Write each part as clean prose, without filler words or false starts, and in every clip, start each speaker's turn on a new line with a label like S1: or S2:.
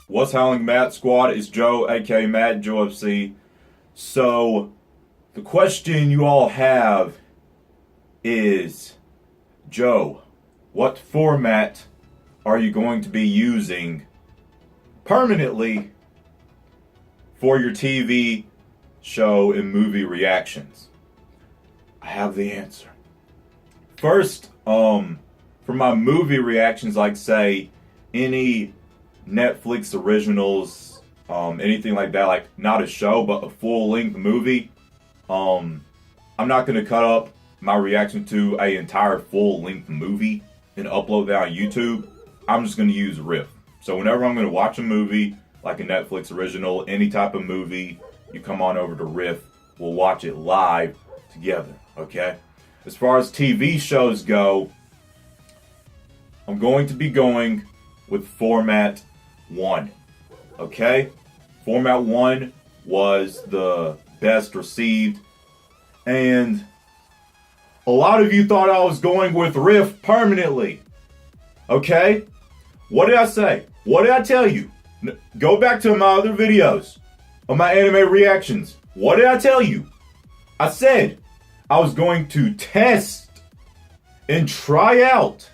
S1: What's howling, Matt Squad? It's Joe, aka Matt Joe FC. So, the question you all have is, Joe, what format are you going to be using permanently for your TV show and movie reactions? I have the answer. First, for my movie reactions, like say any Netflix originals, anything like that, like not a show but a full-length movie, I'm not going to cut up my reaction to an entire full-length movie and upload that on YouTube. I'm just going to use Riff. So whenever I'm going to watch a movie, like a Netflix original, any type of movie, you come on over to Riff. We'll watch it live together, okay? As far as TV shows go, I'm going to be going with Format 1, okay? Format 1 was the best received, and a lot of you thought I was going with Riff permanently, okay? What did I say? What did I tell you? Go back to my other videos of my anime reactions. What did I tell you? I said I was going to test and try out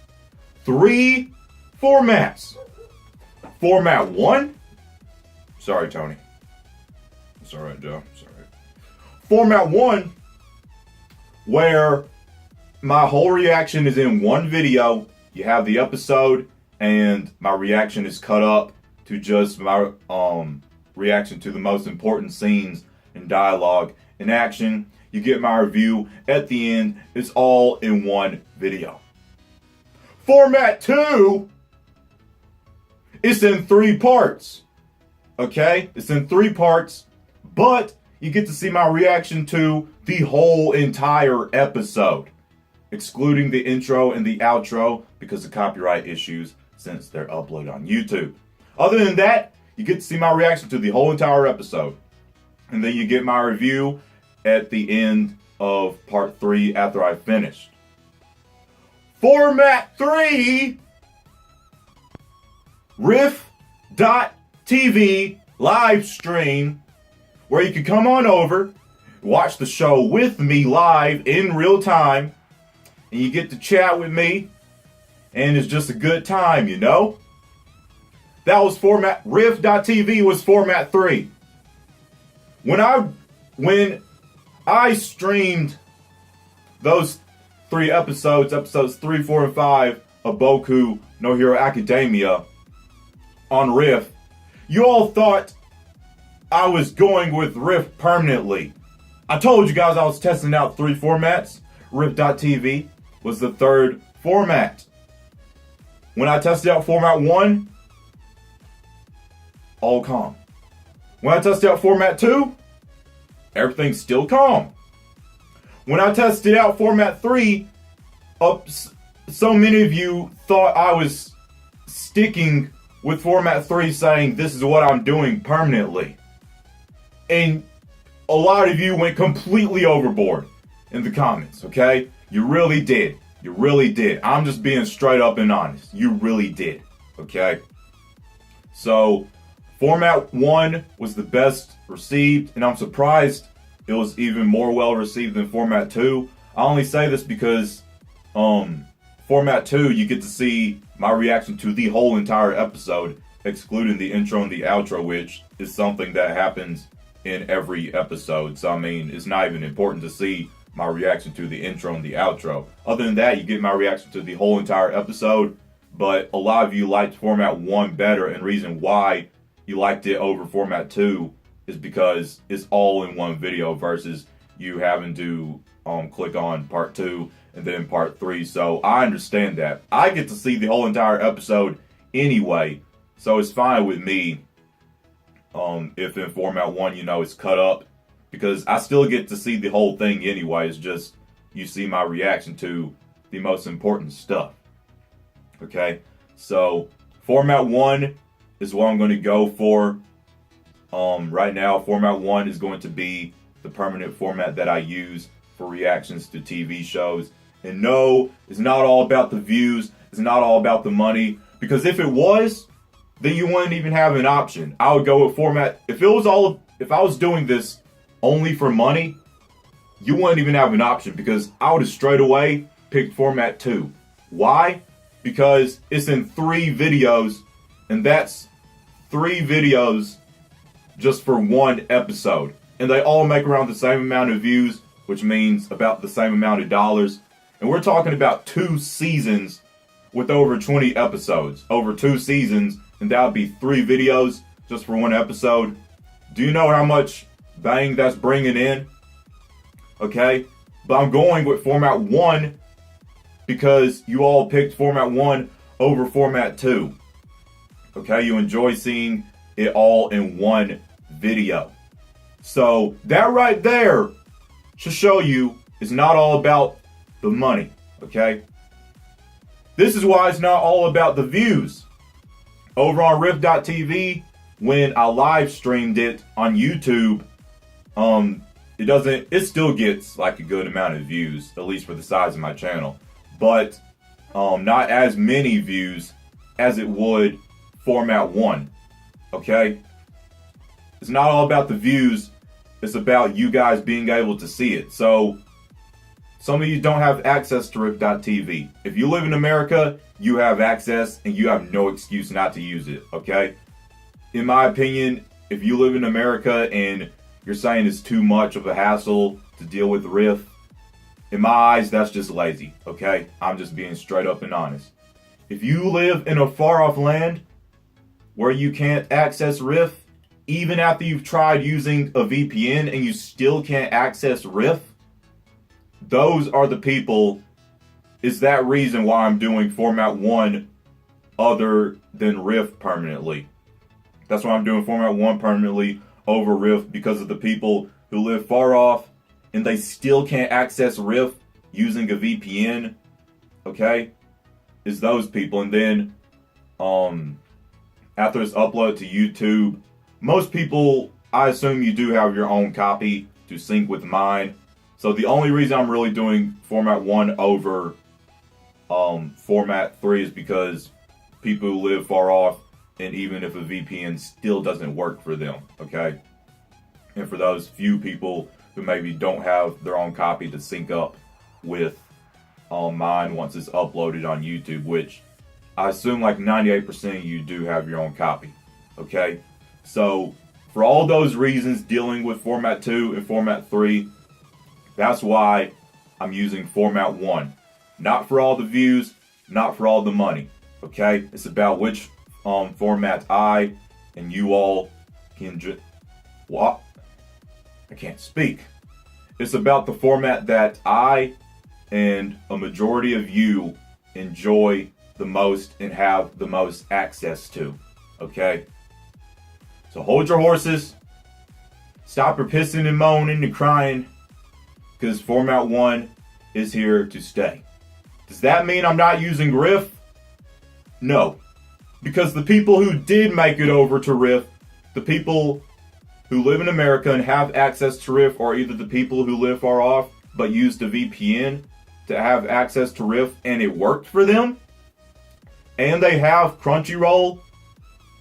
S1: 3 formats. Format 1. Sorry, Tony. It's alright, Joe. It's alright. Format 1, where my whole reaction is in one video. You have the episode, and my reaction is cut up to just my reaction to the most important scenes and dialogue and action. You get my review at the end. It's all in one video. Format 2, it's in 3 parts. Okay? It's in 3 parts, but you get to see my reaction to the whole entire episode, excluding the intro and the outro because of copyright issues since they're uploaded on YouTube. Other than that, you get to see my reaction to the whole entire episode. And then you get my review at the end of part 3 after I finished. Format 3, Riff.tv live stream, where you can come on over, watch the show with me live in real time, and you get to chat with me, and it's just a good time, you know? That was format, Riff.tv was format 3. When I streamed those 3 episodes 3, 4, and 5 of Boku no Hero Academia on Riff, you all thought I was going with Riff permanently. I told you guys I was testing out 3 formats. Riff.tv was the 3rd format. When I tested out format 1, all calm. When I tested out format 2, everything's still calm. When I tested out format 3, so many of you thought I was sticking with format 3, saying this is what I'm doing permanently. And a lot of you went completely overboard in the comments, okay? You really did. You really did. I'm just being straight up and honest. You really did, okay? So, format 1 was the best received, and I'm surprised it was even more well received than format 2. I only say this because format 2, you get to see my reaction to the whole entire episode, excluding the intro and the outro, which is something that happens in every episode. So, I mean, it's not even important to see my reaction to the intro and the outro. Other than that, you get my reaction to the whole entire episode, but a lot of you liked format 1 better, and reason why you liked it over format 2 is because it's all in one video versus you having to click on part 2 and then part 3. So I understand that. I get to see the whole entire episode anyway, so it's fine with me if in format 1, you know, it's cut up, because I still get to see the whole thing anyway. It's just you see my reaction to the most important stuff. Okay, so format 1 is what I'm going to go for. Right now, format 1 is going to be the permanent format that I use for reactions to TV shows And no, it's not all about the views. It's not all about the money. Because if it was, then you wouldn't even have an option. I would go with format. If I was doing this only for money, you wouldn't even have an option, because I would have straight away picked format 2. Why? Because it's in 3 videos, and that's 3 videos just for 1 episode. And they all make around the same amount of views, which means about the same amount of dollars. And we're talking about 2 seasons with over 20 episodes. Over 2 seasons, and that would be 3 videos just for 1 episode. Do you know how much bang that's bringing in? Okay, but I'm going with format 1 because you all picked format 1 over format 2. Okay, you enjoy seeing it all in 1 video. So that right there should show you it's not all about the money. Okay, this is why it's not all about the views. Over on Riff.tv, when I live streamed it on YouTube, it still gets like a good amount of views, at least for the size of my channel, but not as many views as it would format 1. Okay, it's not all about the views. It's about you guys being able to see it. So some of you don't have access to Riff.tv. If you live in America, you have access and you have no excuse not to use it. Okay, in my opinion, if you live in America and you're saying it's too much of a hassle to deal with Riff, in my eyes, that's just lazy, okay? I'm just being straight up and honest. If you live in a far-off land where you can't access Riff, even after you've tried using a VPN and you still can't access Riff, those are the people. Is that reason why I'm doing format 1 other than Riff permanently? That's why I'm doing format 1 permanently over Riff, because of the people who live far off and they still can't access Riff using a VPN. Okay, it's those people. And then after it's uploaded to YouTube, most people, I assume you do have your own copy to sync with mine. So the only reason I'm really doing format 1 over format 3 is because people who live far off, and even if a VPN still doesn't work for them, okay? And for those few people who maybe don't have their own copy to sync up with mine once it's uploaded on YouTube, which I assume like 98% of you do have your own copy, okay? So for all those reasons, dealing with format 2 and format 3, that's why I'm using format 1. Not for all the views, not for all the money, okay? It's about which format I and you all can what? I can't speak. It's about the format that I and a majority of you enjoy the most and have the most access to, okay? So hold your horses. Stop your pissing and moaning and crying, because format 1 is here to stay. Does that mean I'm not using Riff? No. Because the people who did make it over to Riff, the people who live in America and have access to Riff, are either the people who live far off but used a VPN to have access to Riff and it worked for them, and they have Crunchyroll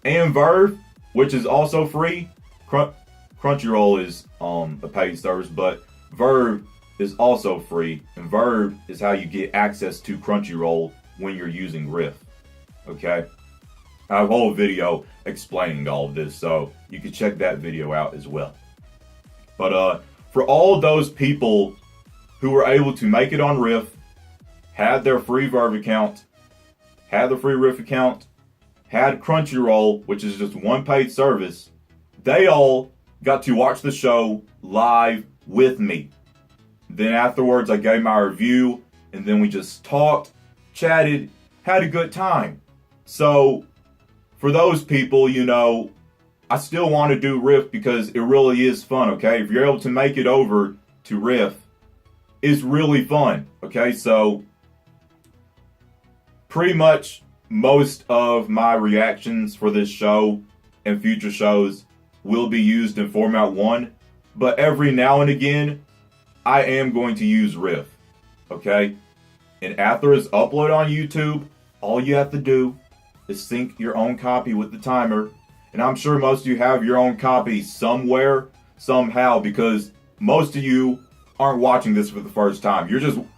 S1: and Verve, which is also free. Crunchyroll is a paid service, but Verve is also free, and Verve is how you get access to Crunchyroll when you're using Riff. Okay, I have a whole video explaining all of this, so you can check that video out as well. But for all those people who were able to make it on Riff, had their free Verve account, had the free Riff account, had Crunchyroll, which is just one paid service, they all got to watch the show live with me. Then afterwards, I gave my review, and then we just talked, chatted, had a good time. So for those people, you know, I still want to do Riff because it really is fun, okay? If you're able to make it over to Riff, it's really fun, okay? So pretty much most of my reactions for this show and future shows will be used in format 1, but every now and again, I am going to use Riff, okay? And after it's uploaded on YouTube, all you have to do is sync your own copy with the timer. And I'm sure most of you have your own copy somewhere, somehow, because most of you aren't watching this for the first time.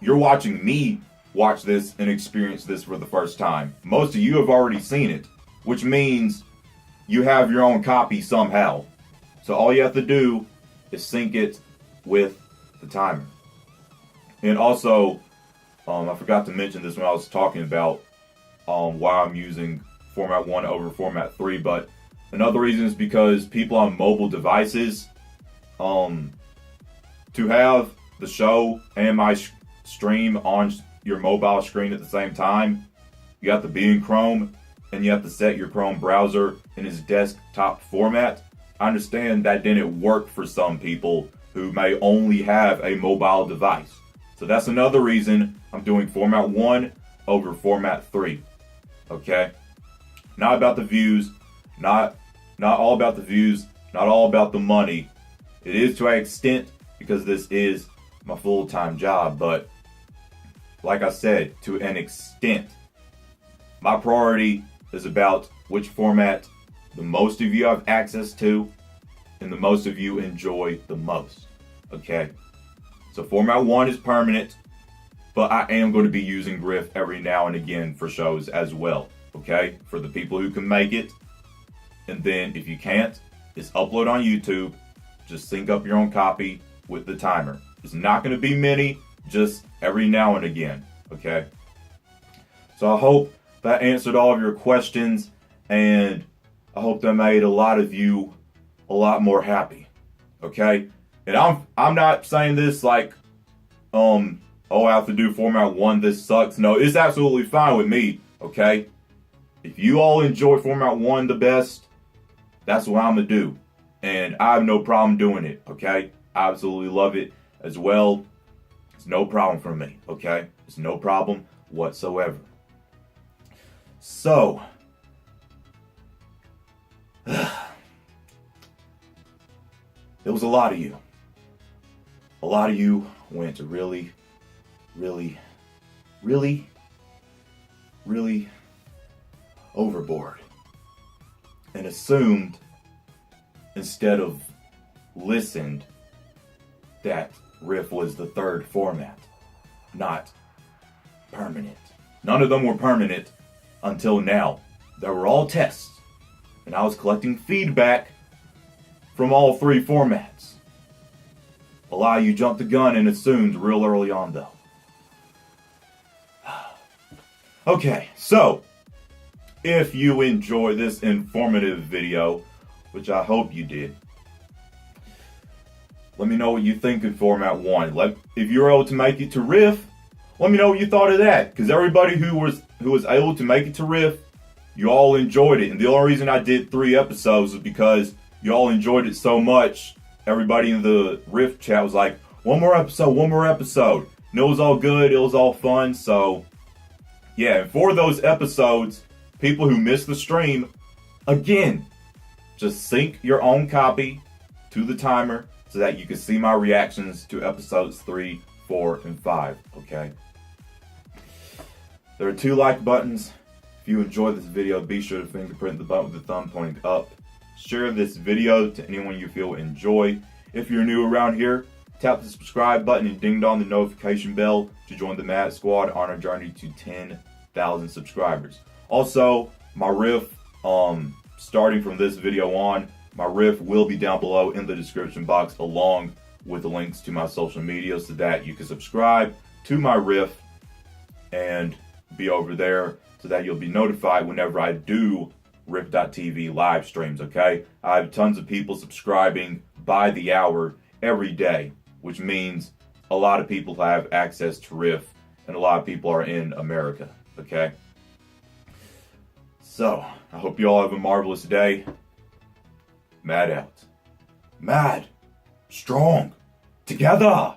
S1: You're watching me watch this and experience this for the first time. Most of you have already seen it, which means you have your own copy somehow. So all you have to do is sync it with the timer. And also, I forgot to mention this when I was talking about why I'm using Format 1 over Format 3, but another reason is because people on mobile devices, to have the show and my stream on your mobile screen at the same time, you have to be in Chrome and you have to set your Chrome browser in its desktop format. I understand that didn't work for some people who may only have a mobile device. So that's another reason I'm doing Format 1 over Format 3. Okay? Not about the views, not all about the views, not all about the money. It is to an extent because this is my full-time job, but like I said, to an extent, my priority is about which format the most of you have access to and the most of you enjoy the most. Okay? So Format 1 is permanent, but I am going to be using Riff every now and again for shows as well. Okay? For the people who can make it. And then if you can't, it's upload on YouTube. Just sync up your own copy with the timer. It's not going to be many, just every now and again. Okay? So I hope that answered all of your questions, and I hope that made a lot of you a lot more happy. Okay? And I'm not saying this like, oh, I have to do Format 1, this sucks. No, it's absolutely fine with me. Okay? If you all enjoy Format 1 the best, that's what I'm going to do. And I have no problem doing it. Okay? I absolutely love it as well. It's no problem for me. Okay? It's no problem whatsoever. So, it was a lot of you. A lot of you went really, really, really, really overboard and assumed instead of listened that Riff was the third format, not permanent. None of them were permanent until now. They were all tests, and I was collecting feedback from all three formats. A lot of you jumped the gun and assumed real early on, though. Okay, so if you enjoy this informative video, which I hope you did, let me know what you think of Format 1. If you were able to make it to Riff, let me know what you thought of that. Because everybody who was able to make it to Riff, you all enjoyed it. And the only reason I did 3 episodes is because you all enjoyed it so much. Everybody in the Riff chat was like, one more episode. And it was all good. It was all fun. So, yeah. And for those episodes, people who missed the stream, again, just sync your own copy to the timer so that you can see my reactions to episodes 3, 4, and 5. Okay? There are 2 like buttons. If you enjoyed this video, be sure to fingerprint the button with the thumb pointing up. Share this video to anyone you feel would enjoy. If you're new around here, tap the subscribe button and ding dong the notification bell to join the Mad Squad on our journey to 10,000 subscribers. Also, my Riff, starting from this video on, my Riff will be down below in the description box along with the links to my social media so that you can subscribe to my Riff and be over there so that you'll be notified whenever I do Riff.tv live streams, okay? I have tons of people subscribing by the hour every day, which means a lot of people have access to Riff and a lot of people are in America, okay? So, I hope you all have a marvelous day. Mad out. Mad. Strong. Together.